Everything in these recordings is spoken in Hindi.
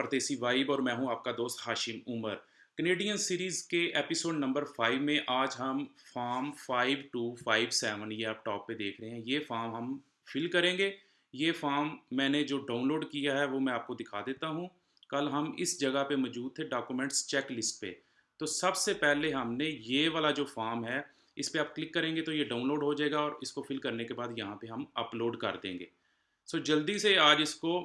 परदेसी वाइब और मैं हूं आपका दोस्त हाशिम उमर। कनेडियन सीरीज़ के एपिसोड नंबर 5 में आज हम फॉर्म 5257 ये आप टॉप पे देख रहे हैं, ये फॉर्म हम फिल करेंगे। ये फॉर्म मैंने जो डाउनलोड किया है वो मैं आपको दिखा देता हूं। कल हम इस जगह पे मौजूद थे डॉक्यूमेंट्स चेक लिस्ट पे। तो सबसे पहले हमने ये वाला जो फॉर्म है इस पर आप क्लिक करेंगे तो ये डाउनलोड हो जाएगा और इसको फिल करने के बाद यहाँ पे हम अपलोड कर देंगे। सो जल्दी से आज इसको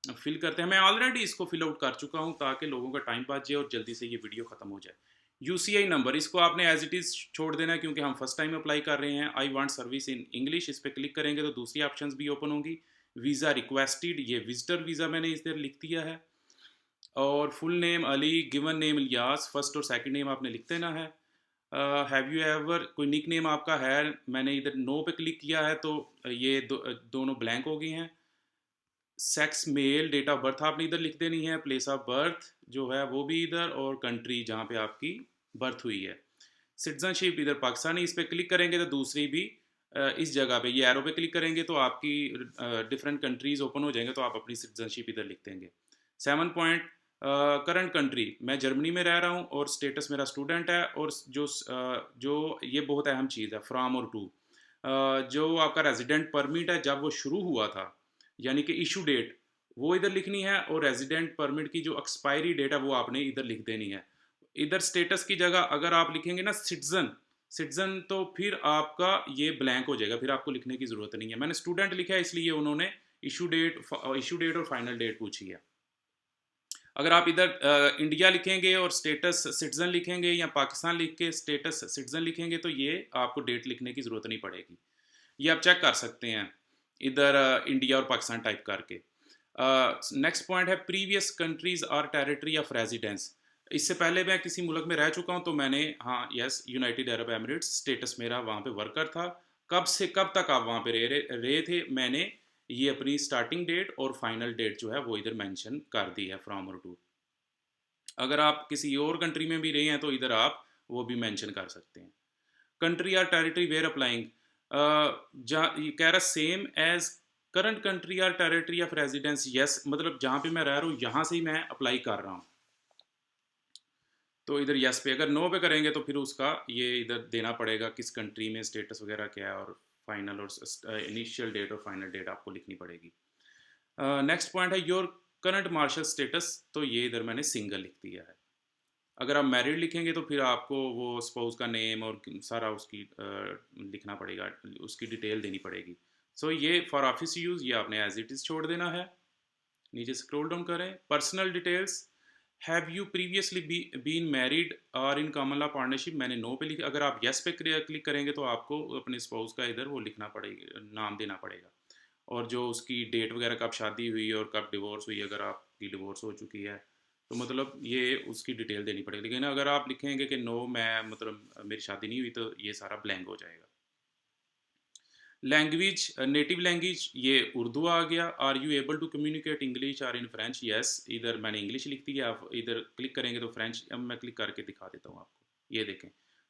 फिल करते हैं। मैं ऑलरेडी इसको फिल आउट कर चुका हूँ ताकि लोगों का टाइम बच जाए और जल्दी से ये वीडियो ख़त्म हो जाए। यूसीआई नंबर इसको आपने एज इट इज़ छोड़ देना है क्योंकि हम फर्स्ट टाइम अप्लाई कर रहे हैं। I want service in English इस पर क्लिक करेंगे तो दूसरी ऑप्शंस भी ओपन होंगी। वीज़ा रिक्वेस्टेड, ये विजिटर वीज़ा मैंने इधर लिख दिया है। और full name Ali, given name Ilyas, first और सेकंड नेम आपने लिख देना है। हैव यू एवर, कोई निक नेम आपका है, मैंने इधर नो पे क्लिक किया है तो ये दोनों ब्लैंक हो गई हैं। Sex male, date of birth आपने इधर लिख देनी है, प्लेस ऑफ बर्थ जो है वो भी इधर, और कंट्री जहाँ पे आपकी बर्थ हुई है। सिटीजनशिप इधर पाकिस्तानी, इस पर क्लिक करेंगे तो दूसरी भी इस जगह पे ये एरो पे क्लिक करेंगे तो आपकी डिफरेंट कंट्रीज़ ओपन हो जाएंगे तो आप अपनी सिटीजनशिप इधर लिख देंगे। 7 पॉइंट, करंट कंट्री, मैं जर्मनी में रह रहा हूँ और स्टेटस मेरा स्टूडेंट है। और जो ये बहुत अहम चीज़ है, फ्राम और टू, जो आपका रेजिडेंट परमिट है जब वो शुरू हुआ था यानी कि इशू डेट वो इधर लिखनी है, और रेजिडेंट परमिट की जो एक्सपायरी डेट है वो आपने इधर लिख देनी है। इधर स्टेटस की जगह अगर आप लिखेंगे ना सिटीजन, सिटीजन तो फिर आपका ये ब्लैंक हो जाएगा, फिर आपको लिखने की ज़रूरत नहीं है। मैंने स्टूडेंट लिखा है इसलिए उन्होंने इशू डेट और फाइनल डेट पूछी है। अगर आप इधर इंडिया लिखेंगे और स्टेटस सिटीजन लिखेंगे या पाकिस्तान लिख के स्टेटस सिटीजन लिखेंगे तो ये आपको डेट लिखने की ज़रूरत नहीं पड़ेगी। ये आप चेक कर सकते हैं इधर इंडिया और पाकिस्तान टाइप करके। नेक्स्ट पॉइंट है प्रीवियस कंट्रीज और टेरिटरी ऑफ रेजिडेंस। इससे पहले मैं किसी मुल्क में रह चुका हूँ तो मैंने, हाँ yes, United Arab Emirates status मेरा वहाँ पे वर्कर था। कब से कब तक आप वहाँ पे रहे थे, मैंने ये अपनी स्टार्टिंग डेट और फाइनल डेट जो है वो इधर मेंशन कर दी है, फ्रॉम और टू। अगर आप किसी और कंट्री में भी रहे हैं तो इधर आप वो भी मेंशन कर सकते हैं। कंट्री और टेरिटरी वेयर अप्लाइंग, जहाँ ये कह रहा सेम एज करंट कंट्री और टेरिटरी ऑफ रेजिडेंस, यस, मतलब जहाँ पे मैं रह रहा हूँ यहाँ से ही मैं अप्लाई कर रहा हूँ तो इधर यस पे। अगर नो पे करेंगे तो फिर उसका ये इधर देना पड़ेगा किस कंट्री में स्टेटस वगैरह क्या है, और फाइनल और इनिशियल डेट और फाइनल डेट आपको लिखनी पड़ेगी। नेक्स्ट पॉइंट है योर करंट मार्शल स्टेटस, तो ये इधर मैंने सिंगल लिख दिया है। अगर आप मैरिड लिखेंगे तो फिर आपको वो स्पाउस का नेम और सारा उसकी लिखना पड़ेगा, उसकी डिटेल देनी पड़ेगी। सो ये फॉर ऑफिस यूज़ ये आपने एज इट इज़ छोड़ देना है। नीचे स्क्रॉल डाउन करें, personal details, have you previously been married or in common law partnership, मैंने नो पे लिखा। अगर आप येस पे क्लिक करेंगे तो आपको अपने स्पाउस का इधर वो लिखना पड़ेगा, नाम देना पड़ेगा, और जो उसकी डेट वगैरह कब शादी हुई और कब डिवोर्स हुई, अगर आपकी डिवोर्स हो चुकी है तो मतलब ये उसकी डिटेल देनी पड़ेगी। लेकिन अगर आप लिखेंगे कि नो मैं मतलब मेरी शादी नहीं हुई तो ये सारा ब्लैंक हो जाएगा। लैंग्वेज, नेटिव लैंग्वेज ये उर्दू आ गया। Are you able to communicate English or in French, yes, इधर मैंने इंग्लिश लिख दी है। आप इधर क्लिक करेंगे तो फ्रेंच, अब मैं क्लिक करके दिखा देता हूँ आपको, ये देखें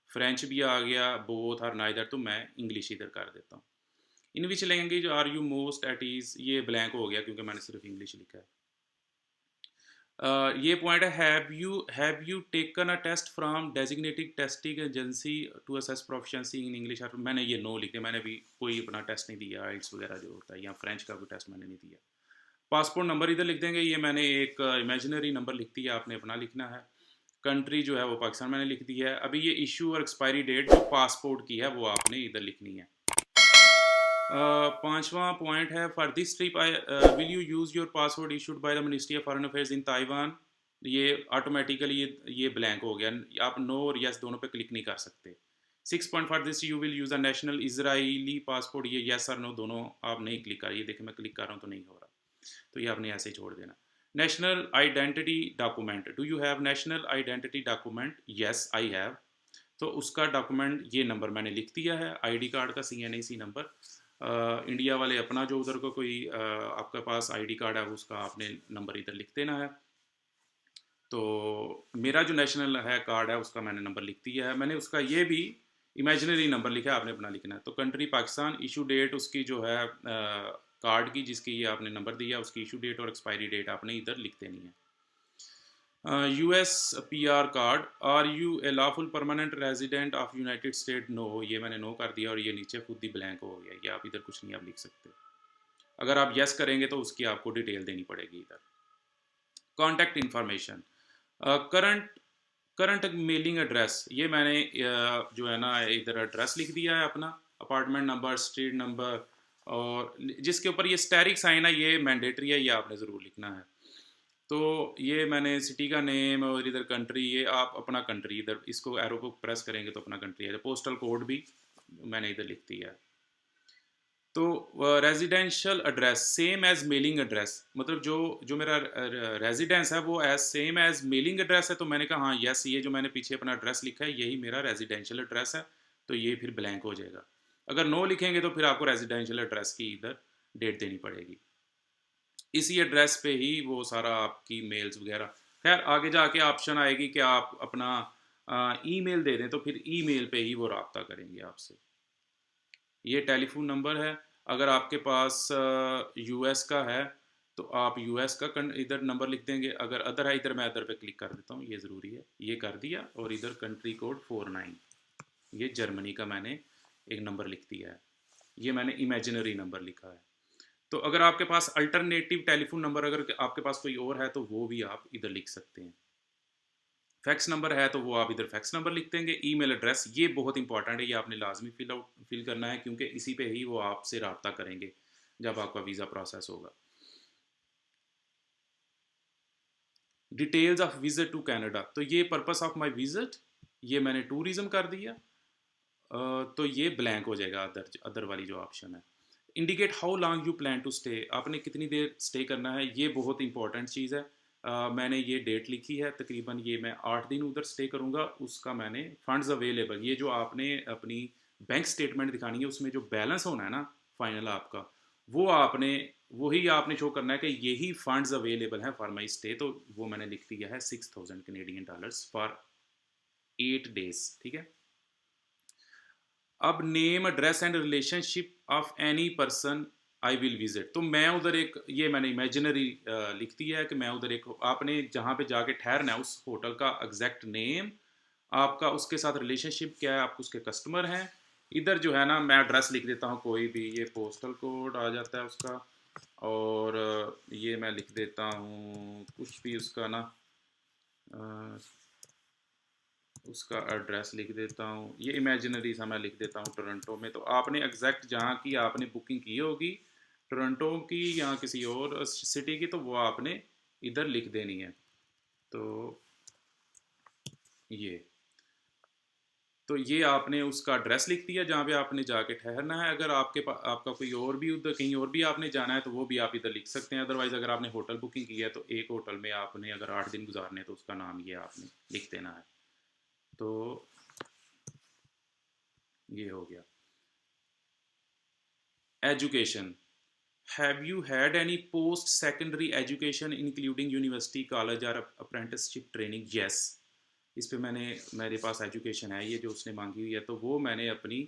फ्रेंच भी आ गया, बोथ और नाइदर, तो मैं इंग्लिश इधर कर देता हूँ। In which language are you most at ease, ये ब्लैंक हो गया क्योंकि मैंने सिर्फ इंग्लिश लिखा है। ये पॉइंट है have you taken a test from designated testing agency to assess proficiency in English, और मैंने ये नो लिखे, मैंने भी कोई अपना टेस्ट नहीं दिया, आइल्स वगैरह जो होता है या फ्रेंच का कोई टेस्ट मैंने नहीं दिया। पासपोर्ट नंबर इधर लिख देंगे, ये मैंने एक इमेजिनरी नंबर लिख दिया, आपने अपना लिखना है। कंट्री जो है वो पाकिस्तान मैंने लिख दी है। अभी ये इशू और एक्सपायरी डेट जो पासपोर्ट की है वो आपने इधर लिखनी है। पांचवा पॉइंट है for this trip will you use your password issued by the ministry of foreign affairs in Taiwan, ये ऑटोमेटिकली ये ब्लैंक हो गया, आप नो और यस दोनों पे क्लिक नहीं कर सकते। 6 point for this you will use a national Israeli passport, ये यस और नो दोनों आप नहीं क्लिक कर, ये देखिए मैं क्लिक कर रहा हूँ तो नहीं हो रहा, तो ये आपने ऐसे ही छोड़ देना। National identity document, do you have national identity document, yes I have, तो उसका डॉक्यूमेंट ये नंबर मैंने लिख दिया है, आईडी कार्ड का CNAC नंबर। इंडिया वाले अपना जो उधर का कोई आपके पास आईडी कार्ड है उसका आपने नंबर इधर लिख देना है। तो मेरा जो नेशनल है कार्ड है उसका मैंने नंबर लिख दिया है, मैंने उसका ये भी इमेजिनरी नंबर लिखा है, आपने अपना लिखना है। तो कंट्री पाकिस्तान, इशू डेट उसकी जो है कार्ड की जिसकी ये आपने नंबर दिया उसकी इशू डेट और एक्सपायरी डेट आपने इधर लिख देनी है। US PR card, are you a lawful permanent resident of United State, no, ये मैंने नो कर दिया और ये नीचे खुद ही ब्लैंक हो गया, ये आप इधर कुछ नहीं आप लिख सकते। अगर आप यस करेंगे तो उसकी आपको डिटेल देनी पड़ेगी इधर। Contact information, current current mailing address, ये मैंने जो है ना इधर एड्रेस लिख दिया है अपना, अपार्टमेंट नंबर, स्ट्रीट नंबर, और जिसके ऊपर ये स्टैरिक साइन है ये मैंडेटरी है, ये आपने ज़रूर लिखना है। तो ये मैंने सिटी का नेम और इधर कंट्री, ये आप अपना कंट्री इधर इसको एरो को प्रेस करेंगे तो अपना कंट्री है। पोस्टल कोड भी मैंने इधर लिख दिया है। तो residential address same as mailing address, मतलब जो जो मेरा रेजिडेंस है वो as same as mailing address है, तो मैंने कहा हाँ यस, ये जो मैंने पीछे अपना एड्रेस लिखा है यही मेरा रेजिडेंशियल एड्रेस है, तो ये फिर ब्लैंक हो जाएगा। अगर नो लिखेंगे तो फिर आपको रेजिडेंशियल एड्रेस की इधर डेट देनी पड़ेगी। इसी एड्रेस पे ही वो सारा आपकी मेल्स वगैरह, खैर आगे जाके ऑप्शन आएगी कि आप अपना ईमेल दे दें, तो फिर ईमेल पे ही वो रब्ता करेंगे आपसे। ये टेलीफोन नंबर है, अगर आपके पास यूएस का है तो आप यूएस का इधर नंबर लिख देंगे, अगर अदर है इधर मैं अदर पे क्लिक कर देता हूँ, ये ज़रूरी है, ये कर दिया, और इधर कंट्री कोड 49, ये जर्मनी का मैंने एक नंबर लिख दिया है, ये मैंने इमेजिनरी नंबर लिखा है। तो अगर आपके पास अल्टरनेटिव टेलीफोन नंबर अगर आपके पास कोई और है तो वो भी आप इधर लिख सकते हैं। फैक्स नंबर है तो वो आप इधर फैक्स नंबर लिख देंगे। ईमेल एड्रेस ये बहुत इंपॉर्टेंट है, ये आपने लाजमी फिल करना है, क्योंकि इसी पे ही वो आपसे रब्ता करेंगे जब आपका वीज़ा प्रोसेस होगा। Details of visit to Canada, तो ये पर्पस ऑफ माय विजिट, ये मैंने टूरिज्म कर दिया, तो ये ब्लैंक हो जाएगा अदर अदर वाली जो ऑप्शन है। Indicate how long you plan to stay, आपने कितनी देर स्टे करना है, ये बहुत इंपॉर्टेंट चीज़ है। मैंने ये डेट लिखी है, तकरीबन ये मैं 8 दिन उधर स्टे करूँगा, उसका मैंने फंड्स अवेलेबल, ये जो आपने अपनी बैंक स्टेटमेंट दिखानी है उसमें जो बैलेंस होना है ना फाइनल आपका, वो आपने वही आपने शो करना है कि यही फंड्स अवेलेबल हैं फॉर माई स्टे, तो वो मैंने लिख दिया है $6000 फॉर 8 days, ठीक है। अब name address and relationship of any person I will visit, तो मैं उधर एक ये मैंने इमेजिनरी लिख दिया है कि मैं उधर एक, आपने जहाँ पे जाके ठहरना है उस होटल का एग्जैक्ट नेम, आपका उसके साथ रिलेशनशिप क्या है, आप उसके कस्टमर हैं। इधर जो है ना मैं एड्रेस लिख देता हूँ कोई भी, ये पोस्टल कोड आ जाता है उसका, और ये मैं लिख देता हूँ कुछ भी उसका ना, उसका एड्रेस लिख देता हूँ, ये इमेजिनरी सा मैं लिख देता हूँ टोरंटो में, तो आपने एग्जैक्ट जहाँ की आपने बुकिंग की होगी टोरंटो की या किसी और सिटी की, तो वो आपने इधर लिख देनी है। तो ये तो ये आपने उसका एड्रेस लिख दिया जहाँ पे आपने जाके ठहरना है। अगर आपके पास आपका कोई और भी उधर कहीं और भी आपने जाना है तो वो भी आप इधर लिख सकते हैं। अदरवाइज़ अगर आपने होटल बुकिंग की है तो एक होटल में आपने अगर 8 दिन गुजारने हैं तो उसका नाम ये आपने लिख देना है। तो ये हो गया। Education, have you had any post secondary education including university, college और अप्रेंटिसशिप ट्रेनिंग? यस, इस पे मेरे पास एजुकेशन है, ये जो उसने मांगी हुई है, तो वो मैंने अपनी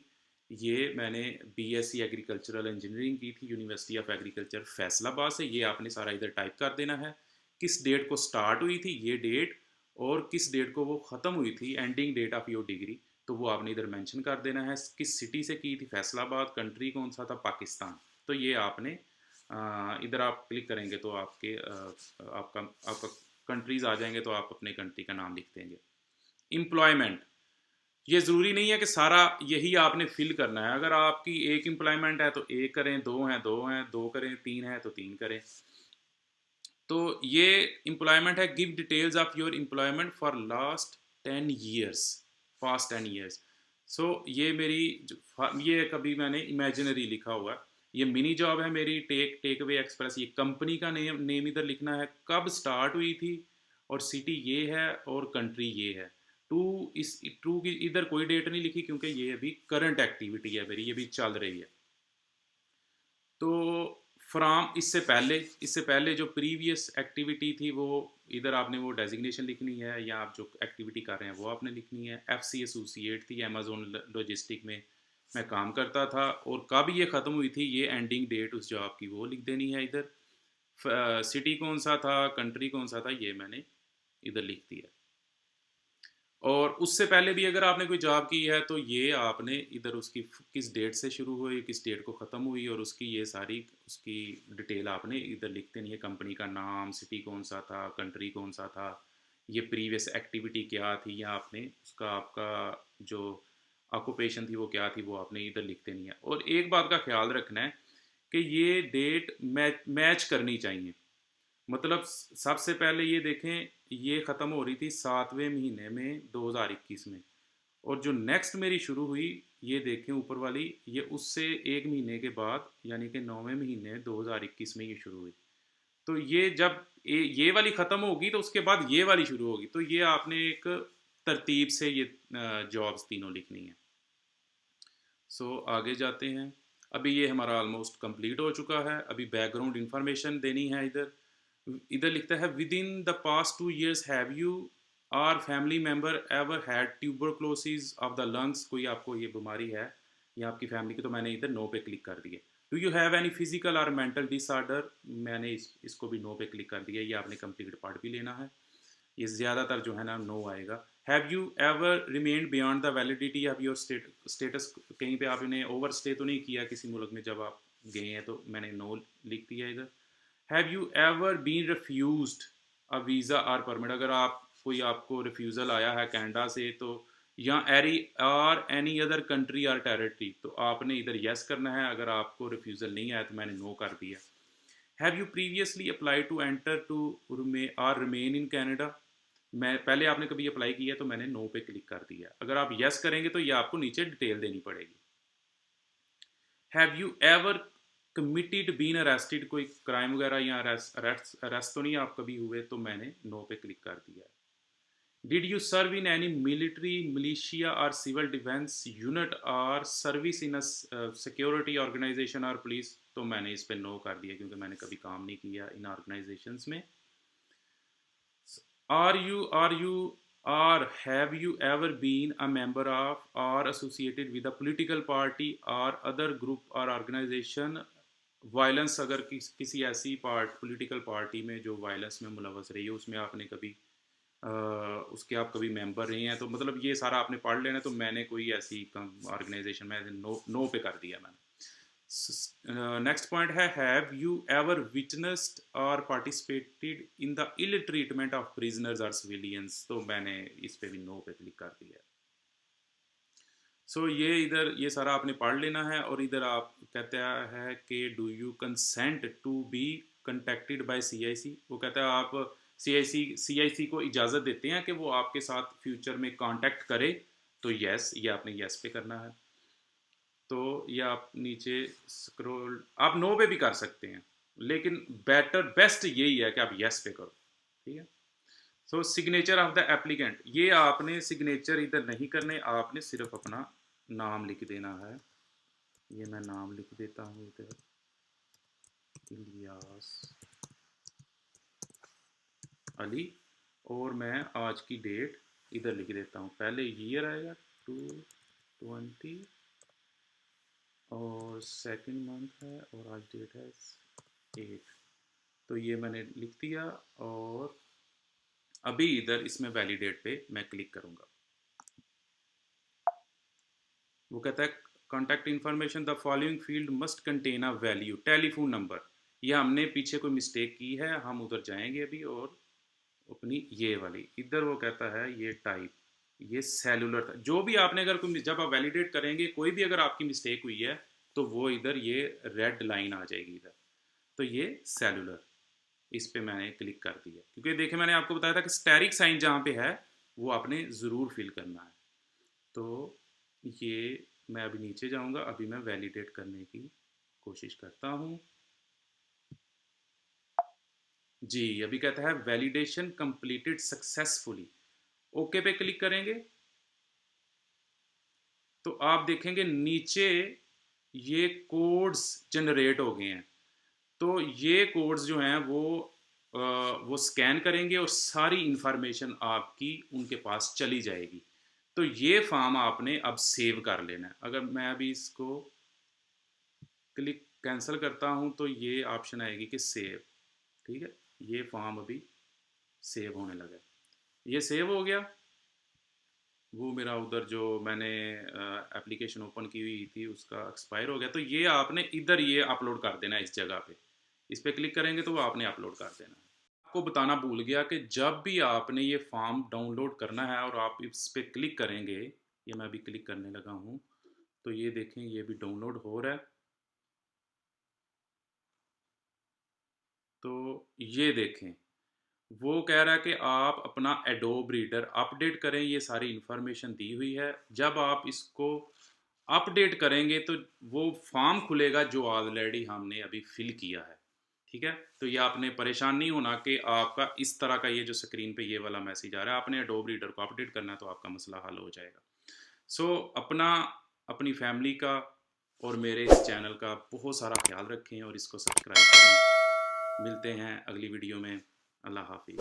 मैंने बीएससी एग्रीकल्चरल इंजीनियरिंग की थी यूनिवर्सिटी ऑफ एग्रीकल्चर फैसलाबाद से। ये आपने सारा इधर टाइप कर देना है, किस डेट को स्टार्ट हुई थी ये डेट, और किस डेट को वो ख़त्म हुई थी, ending date of your degree, तो वो आपने इधर मेंशन कर देना है। किस सिटी से की थी, फैसलाबाद, कंट्री कौन सा था, पाकिस्तान, तो ये आपने इधर आप क्लिक करेंगे तो आपका आपका कंट्रीज़ आ जाएंगे, तो आप अपने कंट्री का नाम लिख देंगे। एम्प्लॉयमेंट, ये ज़रूरी नहीं है कि सारा यही आपने फिल करना है, अगर आपकी एक एम्प्लॉयमेंट है तो एक करें, दो हैं दो हैं, दो करें, तीन है तो तीन करें। तो ये एम्प्लॉयमेंट है, give details of your employment for last 10 years, past 10 years। सो ये मेरी ये कभी मैंने इमेजिनरी लिखा हुआ है, ये मिनी जॉब है मेरी, टेक अवे एक्सप्रेस, ये कंपनी का नेम इधर लिखना है, कब स्टार्ट हुई थी, और सिटी ये है और कंट्री ये है। टू की इधर कोई डेट नहीं लिखी क्योंकि ये अभी करंट एक्टिविटी है मेरी, ये भी चल रही है। तो फ्राम इससे पहले जो प्रीवियस एक्टिविटी थी वो इधर आपने वो डेजिग्नेशन लिखनी है, या आप जो एक्टिविटी कर रहे हैं वो आपने लिखनी है। एफसी एसोसिएट थी, अमेजोन लॉजिस्टिक में मैं काम करता था, और कब ये ख़त्म हुई थी ये एंडिंग डेट उस जॉब की वो लिख देनी है इधर। सिटी कौन सा था, कंट्री कौन सा था, ये मैंने इधर लिख दिया। और उससे पहले भी अगर आपने कोई जॉब की है तो ये आपने इधर उसकी किस डेट से शुरू हुई, किस डेट को ख़त्म हुई, और उसकी ये सारी उसकी डिटेल आपने इधर लिख देनी है। कंपनी का नाम, सिटी कौन सा था, कंट्री कौन सा था, ये प्रीवियस एक्टिविटी क्या थी, या आपने उसका आपका जो ऑक्यूपेशन थी वो क्या थी, वो आपने इधर लिख देनी है। और एक बात का ख्याल रखना है कि ये डेट मैच करनी चाहिए। मतलब सबसे पहले ये देखें, ये ख़त्म हो रही थी 7वें महीने में 2021 में, और जो नेक्स्ट मेरी शुरू हुई, ये देखें ऊपर वाली, ये उससे एक महीने के बाद यानी कि 9वें महीने 2021 में ये शुरू हुई। तो ये जब ये वाली ख़त्म होगी तो उसके बाद ये वाली शुरू होगी। तो ये आपने एक तरतीब से ये जॉब्स तीनों लिखनी है। सो आगे जाते हैं। अभी ये हमारा ऑलमोस्ट कंप्लीट हो चुका है। अभी बैकग्राउंड इंफॉर्मेशन देनी है। इधर इधर लिखता है within the past 2 years have you or family member ever had tuberculosis of the lungs, कोई आपको ये बीमारी है या आपकी फैमिली की, तो मैंने इधर नो पे क्लिक कर दिया। Do you have any physical और मेंटल डिसऑर्डर, मैंने इसको भी नो पे क्लिक कर दिया। ये आपने कंप्लीट पार्ट भी लेना है। ये ज़्यादातर जो है ना नो आएगा। Have you ever remained beyond the validity of your status, कहीं पे आपने ओवर स्टे तो नहीं किया किसी मुल्क में जब आप गए हैं, तो मैंने नो लिख दिया इधर। Have you ever been refused a visa or permit, अगर आप कोई आपको रिफ्यूज़ल आया है कनाडा से, तो या एरी और एनी अदर कंट्री और टेरिटरी, तो आपने इधर यस करना है। अगर आपको रिफ्यूज़ल नहीं आया तो मैंने नो कर दिया। Have you previously apply to enter to or remain in Canada, मैं पहले आपने कभी अप्लाई किया तो मैंने नो पे क्लिक कर दिया। अगर आप यस करेंगे तो ये आपको नीचे डिटेल देनी पड़ेगी। Have you ever committed been arrested, कोई क्राइम वगैरह या अरेस्ट तो नहीं आप कभी हुए, तो मैंने नो पे क्लिक कर दिया। Did you serve in any military, militia or civil defence unit or service in security organisation or police, तो मैंने इस पे नो कर दिया क्योंकि मैंने कभी काम नहीं किया इन ऑर्गेनाइजेशंस में। Are you or have you ever been a member of or associated with a political party or other group or organization? Violence, अगर किसी ऐसी पॉलिटिकल पार्टी में जो वायलेंस में मुलवस रही है, उसमें आपने कभी उसके आप कभी मेंबर रहे हैं, तो मतलब ये सारा आपने पढ़ लेना। तो मैंने कोई ऐसी ऑर्गेनाइजेशन में नो पे कर दिया मैंने। नेक्स्ट पॉइंट है have you ever witnessed or participated in the ill treatment of prisoners or civilians, तो मैंने इस पे भी नो पे क्लिक कर दिया। ये इधर ये सारा आपने पढ़ लेना है। और इधर आप कहता है कि do you consent to be contacted by CIC, वो कहता है आप सीआईसी को इजाज़त देते हैं कि वो आपके साथ फ्यूचर में कांटेक्ट करे, तो यस, ये आपने यस पे करना है। तो ये आप नीचे स्क्रॉल, आप नो पे भी कर सकते हैं, लेकिन बेस्ट यही है कि आप यस पे करो। ठीक है। सिग्नेचर ऑफ द एप्लीकेंट, ये आपने सिग्नेचर इधर नहीं करने, आपने सिर्फ अपना नाम लिख देना है। ये मैं नाम लिख देता हूँ इधर, इलियास अली, और मैं आज की डेट इधर लिख देता हूँ। पहले ईयर आएगा 220 और सेकंड मंथ है, और आज डेट है 8। तो ये मैंने लिख दिया, और अभी इधर इसमें वैलिडेट पे मैं क्लिक करूँगा। वो कहता है contact information, the following field must contain a value, telephone number. ये हमने पीछे कोई मिस्टेक की है, हम उधर जाएंगे अभी, और अपनी ये वाली इधर वो कहता है ये टाइप, ये सेलुलर था। जो भी आपने अगर कोई, जब आप वैलिडेट करेंगे कोई भी अगर आपकी मिस्टेक हुई है, तो वो इधर ये रेड लाइन आ जाएगी इधर, तो ये सेलुलर, इस पे मैंने क्लिक कर दिया। क्योंकि देखिए मैंने आपको बताया था कि स्टेरिक साइन जहाँ पे है वो आपने ज़रूर फिल करना है। तो ये मैं अभी नीचे जाऊँगा, अभी मैं वैलिडेट करने की कोशिश करता हूँ। जी, अभी कहता है वैलिडेशन कंप्लीटेड सक्सेसफुली, ओके पे क्लिक करेंगे तो आप देखेंगे नीचे ये कोड्स जनरेट हो गए हैं। तो ये कोड्स जो हैं वो स्कैन करेंगे और सारी इंफॉर्मेशन आपकी उनके पास चली जाएगी। तो ये फॉर्म आपने अब सेव कर लेना है। अगर मैं अभी इसको क्लिक कैंसिल करता हूँ तो ये ऑप्शन आएगी कि सेव। ठीक है, ये फॉर्म अभी सेव होने लगा है। ये सेव हो गया। वो मेरा उधर जो मैंने एप्लीकेशन ओपन की हुई थी उसका एक्सपायर हो गया, तो ये आपने इधर ये अपलोड कर देना है इस जगह पे। इस पर क्लिक करेंगे तो वो आपने अपलोड कर देना है। आपको बताना भूल गया कि जब भी आपने ये फॉर्म डाउनलोड करना है और आप इस पर क्लिक करेंगे, ये मैं अभी क्लिक करने लगा हूँ, तो ये देखें ये भी डाउनलोड हो रहा है। तो ये देखें वो कह रहा है कि आप अपना एडोब रीडर अपडेट करें, ये सारी इन्फॉर्मेशन दी हुई है। जब आप इसको अपडेट करेंगे तो वो फॉर्म खुलेगा जो ऑलरेडी हमने अभी फिल किया है। ठीक है, तो ये आपने परेशान नहीं होना कि आपका इस तरह का ये जो स्क्रीन पे ये वाला मैसेज आ रहा है, आपने एडोब रीडर को अपडेट करना है तो आपका मसला हल हो जाएगा। सो अपना, अपनी फैमिली का और मेरे इस चैनल का बहुत सारा ख्याल रखें और इसको सब्सक्राइब करें। मिलते हैं अगली वीडियो में। अल्लाह हाफिज़।